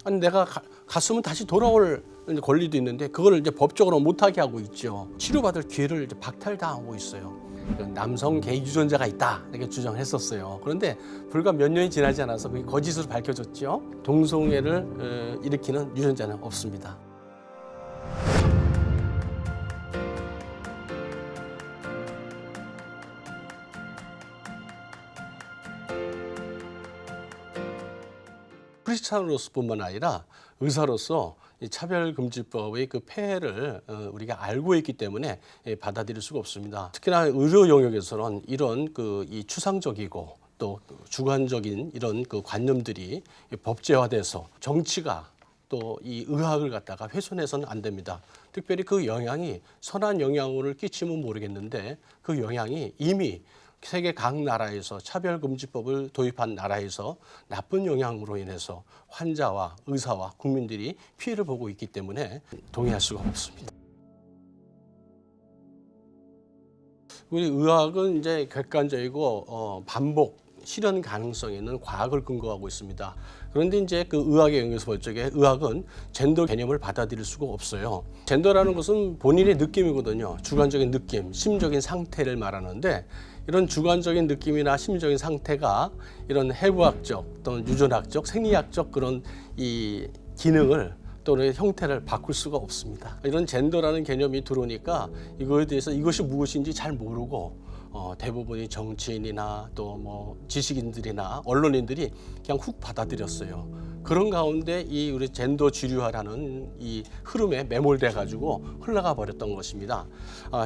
아니 내가 갔으면 다시 돌아올 권리도 있는데 그걸 이제 법적으로 못하게 하고 있죠. 치료받을 기회를 이제 박탈당하고 있어요. 남성 게이 유전자가 있다 이렇게 주장을 했었어요. 그런데 불과 몇 년이 지나지 않아서 그게 거짓으로 밝혀졌죠. 동성애를 일으키는 유전자는 없습니다. 크리스찬으로서뿐만 아니라 의사로서 이 차별금지법의 그 폐해를 우리가 알고 있기 때문에 받아들일 수가 없습니다. 특히나 의료 영역에서는 이런 이 추상적이고 또 주관적인 이런 그 관념들이 법제화돼서 정치가 또 이 의학을 갖다가 훼손해서는 안 됩니다. 특별히 그 영향이 선한 영향을 끼치면 모르겠는데 그 영향이 이미 세계 각 나라에서 차별금지법을 도입한 나라에서 나쁜 영향으로 인해서 환자와 의사와 국민들이 피해를 보고 있기 때문에 동의할 수가 없습니다. 우리 의학은 이제 객관적이고 반복 실현 가능성이 있는 과학을 근거하고 있습니다. 그런데 이제 그 의학의 영역에서 볼 적에 의학은 젠더 개념을 받아들일 수가 없어요. 젠더라는 것은 본인의 느낌이거든요. 주관적인 느낌, 심적인 상태를 말하는데 이런 주관적인 느낌이나 심적인 상태가 이런 해부학적 또는 유전학적, 생리학적 그런 이 기능을 또는 형태를 바꿀 수가 없습니다. 이런 젠더라는 개념이 들어오니까 이거에 대해서 이것이 무엇인지 잘 모르고 대부분이 정치인이나 또 뭐 지식인들이나 언론인들이 그냥 훅 받아들였어요. 그런 가운데 이 우리 젠더 주류화라는 이 흐름에 매몰돼 가지고 흘러가 버렸던 것입니다.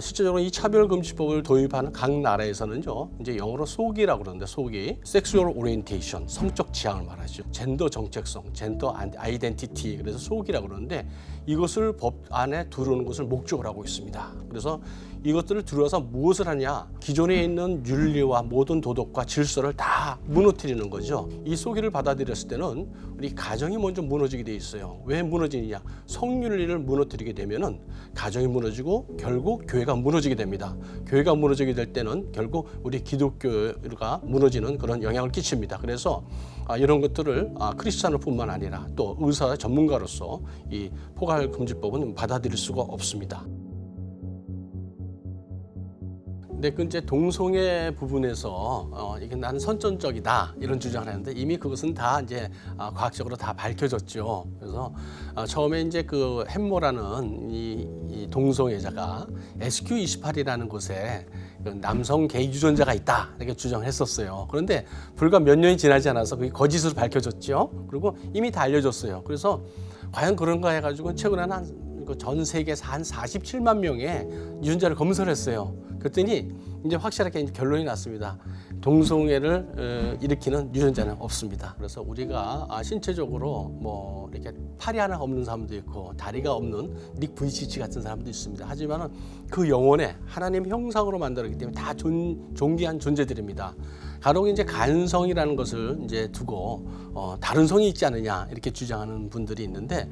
실제적으로 이 차별금지법을 도입하는 각 나라에서는요, 이제 영어로 속이라고 그러는데 속이 섹슈얼 오리엔테이션, 성적 지향을 말하죠. 젠더 정체성, 젠더 아이덴티티, 그래서 속이라고 그러는데 이것을 법 안에 두르는 것을 목적으로 하고 있습니다. 그래서 이것들을 들어서 무엇을 하냐? 기존에 있는 윤리와 모든 도덕과 질서를 다 무너뜨리는 거죠. 이 속이를 받아들였을 때는 우리 가정이 먼저 무너지게 돼 있어요. 왜 무너지느냐? 성윤리를 무너뜨리게 되면은 가정이 무너지고 결국 교회가 무너지게 됩니다. 교회가 무너지게 될 때는 결국 우리 기독교가 무너지는 그런 영향을 끼칩니다. 그래서 이런 것들을 크리스찬뿐만 아니라 또 의사 전문가로서 이 포괄금지법은 받아들일 수가 없습니다. 근데 그 이제 동성애 부분에서 이게 나는 선천적이다 이런 주장을 하는데 이미 그것은 다 이제 과학적으로 다 밝혀졌죠. 그래서 처음에 이제 그 햄모라는 이 동성애자가 SQ28이라는 곳에 남성 게이 유전자가 있다 이렇게 주장했었어요. 그런데 불과 몇 년이 지나지 않아서 그게 거짓으로 밝혀졌죠. 그리고 이미 다 알려졌어요. 그래서 과연 그런가 해가지고 최근에는 전 세계에서 한 47만 명의 유전자를 검사를 했어요. 그랬더니 이제 확실하게 결론이 났습니다. 동성애를 일으키는 유전자는 없습니다. 그래서 우리가 신체적으로 뭐 이렇게 팔이 하나 없는 사람도 있고 다리가 없는 닉 부이치치 같은 사람도 있습니다. 하지만은 그 영혼에 하나님 형상으로 만들었기 때문에 다 존귀한 존재들입니다. 간혹 이제 간성이라는 것을 이제 두고 다른 성이 있지 않느냐 이렇게 주장하는 분들이 있는데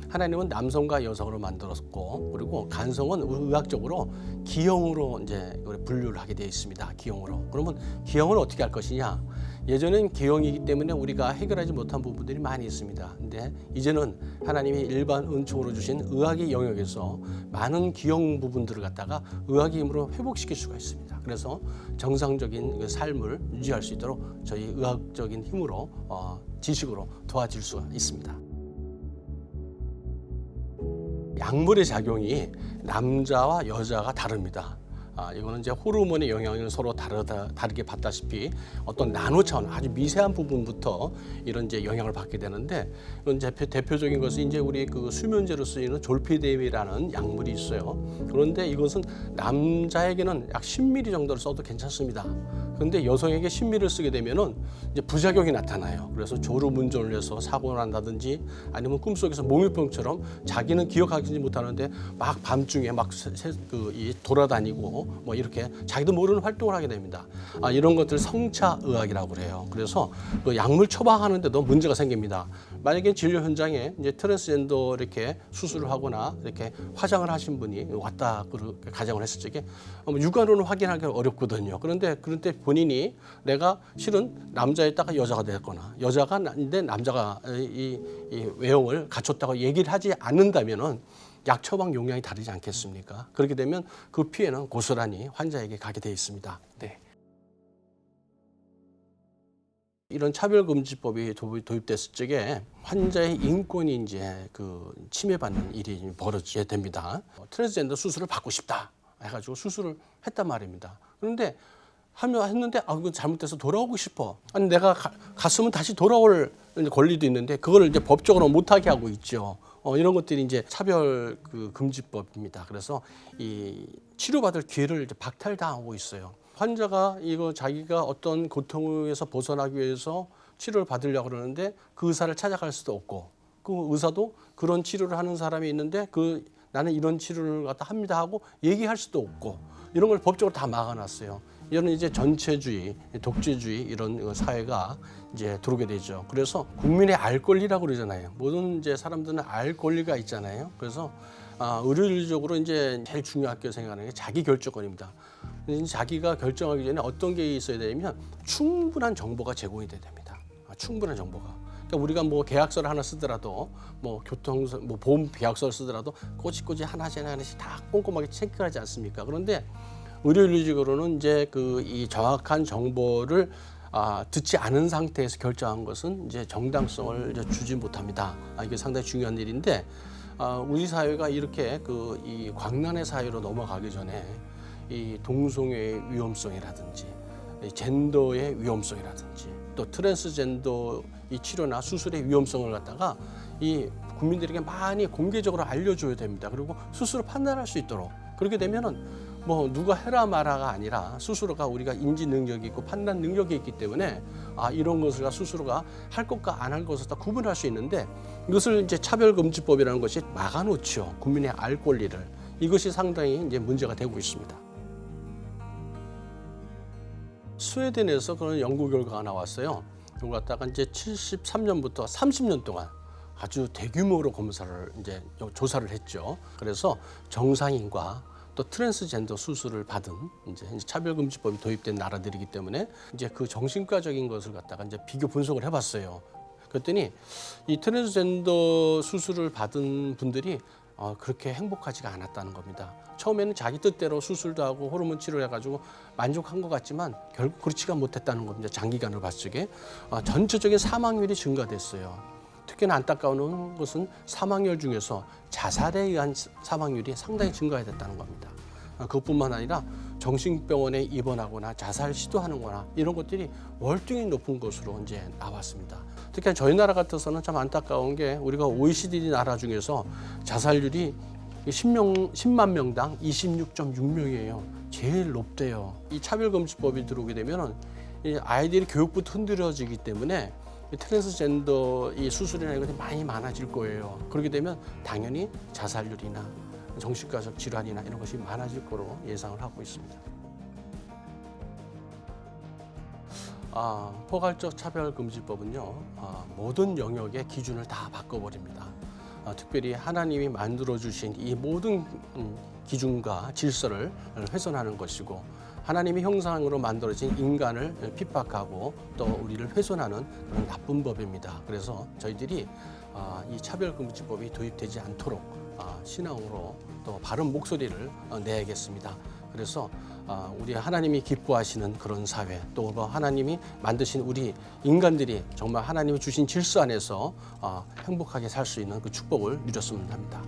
하나님은 남성과 여성으로 만들었고 그리고 간성은 의학적으로 기형으로 이제 분류를 하게 되어 있습니다. 기형으로. 그러면 기형을 어떻게 할 것이냐? 예전엔 기형이기 때문에 우리가 해결하지 못한 부분들이 많이 있습니다. 근데 이제는 하나님이 일반 은총으로 주신 의학의 영역에서 많은 기형 부분들을 갖다가 의학의 힘으로 회복시킬 수가 있습니다. 그래서 정상적인 삶을 유지할 수 있도록 저희 의학적인 힘으로 지식으로 도와줄 수가 있습니다. 약물의 작용이 남자와 여자가 다릅니다. 이거는 이제 호르몬의 영향을 서로 다르게 받다시피 어떤 나노 차원 아주 미세한 부분부터 이런 이제 영향을 받게 되는데 이건 대표적인 것은 이제 우리 그 수면제로 쓰이는 졸피뎀이라는 약물이 있어요. 그런데 이것은 남자에게는 약 10ml 정도를 써도 괜찮습니다. 그런데 여성에게 10ml를 쓰게 되면은 이제 부작용이 나타나요. 그래서 졸음운전을 해서 사고를 난다든지 아니면 꿈속에서 몽유병처럼 자기는 기억하지 못하는데 막 밤중에 막 돌아다니고 뭐 이렇게 자기도 모르는 활동을 하게 됩니다. 됩니다. 이런 것들 성차 의학이라고 그래요. 그래서 그 약물 처방하는데도 문제가 생깁니다. 만약에 진료 현장에 이제 트랜스젠더 이렇게 수술을 하거나 이렇게 화장을 하신 분이 왔다 그렇게 가정을 했을 적에 육안으로는 확인하기 어렵거든요. 그런데 그럴 때 본인이 내가 실은 남자였다가 여자가 됐거나 여자가 인데 남자가 이 외형을 갖췄다고 얘기를 하지 않는다면은 약 처방 용량이 다르지 않겠습니까? 그렇게 되면 그 피해는 고스란히 환자에게 가게 돼 있습니다. 네. 이런 차별금지법이 도입됐을 적에 환자의 인권이 이제 그 침해받는 일이 벌어지게 됩니다. 트랜스젠더 수술을 받고 싶다 해가지고 수술을 했단 말입니다. 그런데 했는데 이거 잘못돼서 돌아오고 싶어. 아니 내가 갔으면 다시 돌아올 권리도 있는데 그걸 이제 법적으로 못하게 하고 있죠. 이런 것들이 이제 차별 금지법입니다. 그래서 이 치료받을 기회를 이제 박탈당하고 있어요. 환자가 이거 자기가 어떤 고통에서 벗어나기 위해서 치료를 받으려고 그러는데 그 의사를 찾아갈 수도 없고 그 의사도 그런 치료를 하는 사람이 있는데 나는 이런 치료를 갖다 합니다 하고 얘기할 수도 없고 이런 걸 법적으로 다 막아놨어요. 이런 이제 전체주의, 독재주의 이런 사회가 이제 들어오게 되죠. 그래서 국민의 알 권리라고 그러잖아요. 모든 이제 사람들은 알 권리가 있잖아요. 그래서 의료적으로 이제 제일 중요하게 생각하는 게 자기 결정권입니다. 자기가 결정하기 전에 어떤 게 있어야 되냐면 충분한 정보가 제공이 돼야 됩니다. 충분한 정보가. 그러니까 우리가 뭐 계약서를 하나 쓰더라도 뭐 보험 계약서를 쓰더라도 꼬치꼬치 하나씩 다 꼼꼼하게 체크를 하지 않습니까? 그런데 의료인력으로는 이제 이 정확한 정보를 듣지 않은 상태에서 결정한 것은 이제 정당성을 이제 주지 못합니다. 이게 상당히 중요한 일인데 우리 사회가 이렇게 이 광란의 사회로 넘어가기 전에 이 동성애의 위험성이라든지 이 젠더의 위험성이라든지 또 트랜스젠더 이 치료나 수술의 위험성을 갖다가 이 국민들에게 많이 공개적으로 알려줘야 됩니다. 그리고 스스로 판단할 수 있도록 그렇게 되면은 뭐 누가 해라 마라가 아니라 스스로가 우리가 인지 능력이 있고 판단 능력이 있기 때문에 이런 것을 스스로가 할 것과 안 할 것을 다 구분할 수 있는데 이것을 이제 차별금지법이라는 것이 막아놓죠. 국민의 알 권리를. 이것이 상당히 이제 문제가 되고 있습니다. 스웨덴에서 그런 연구 결과가 나왔어요. 이걸 갖다가 이제 73년부터 30년 동안 아주 대규모로 검사를 이제 조사를 했죠. 그래서 정상인과 또 트랜스젠더 수술을 받은 이제 차별금지법이 도입된 나라들이기 때문에 이제 그 정신과적인 것을 갖다가 이제 비교 분석을 해봤어요. 그랬더니 이 트랜스젠더 수술을 받은 분들이 그렇게 행복하지가 않았다는 겁니다. 처음에는 자기 뜻대로 수술도 하고 호르몬 치료를 해가지고 만족한 것 같지만 결국 그렇지가 못했다는 겁니다. 장기간으로 봤을 적에 전체적인 사망률이 증가됐어요. 특히나 안타까운 것은 사망률 중에서 자살에 의한 사망률이 상당히 증가됐다는 겁니다. 그것뿐만 아니라 정신병원에 입원하거나 자살 시도하는 거나 이런 것들이 월등히 높은 것으로 이제 나왔습니다. 특히 저희 나라 같아서는 참 안타까운 게 우리가 OECD 나라 중에서 자살률이 10만 명당 26.6명이에요. 제일 높대요. 이 차별금지법이 들어오게 되면 아이들이 교육부터 흔들어지기 때문에 트랜스젠더 이 수술이나 이런 것이 많이 많아질 거예요. 그렇게 되면 당연히 자살률이나 정신과적 질환이나 이런 것이 많아질 거로 예상을 하고 있습니다. 포괄적 차별금지법은요, 모든 영역의 기준을 다 바꿔버립니다. 특별히 하나님이 만들어주신 이 모든 기준과 질서를 훼손하는 것이고 하나님의 형상으로 만들어진 인간을 핍박하고 또 우리를 훼손하는 그런 나쁜 법입니다. 그래서 저희들이 이 차별금지법이 도입되지 않도록 신앙으로 또 바른 목소리를 내야겠습니다. 그래서 우리 하나님이 기뻐하시는 그런 사회 또 하나님이 만드신 우리 인간들이 정말 하나님이 주신 질서 안에서 행복하게 살 수 있는 그 축복을 누렸으면 합니다.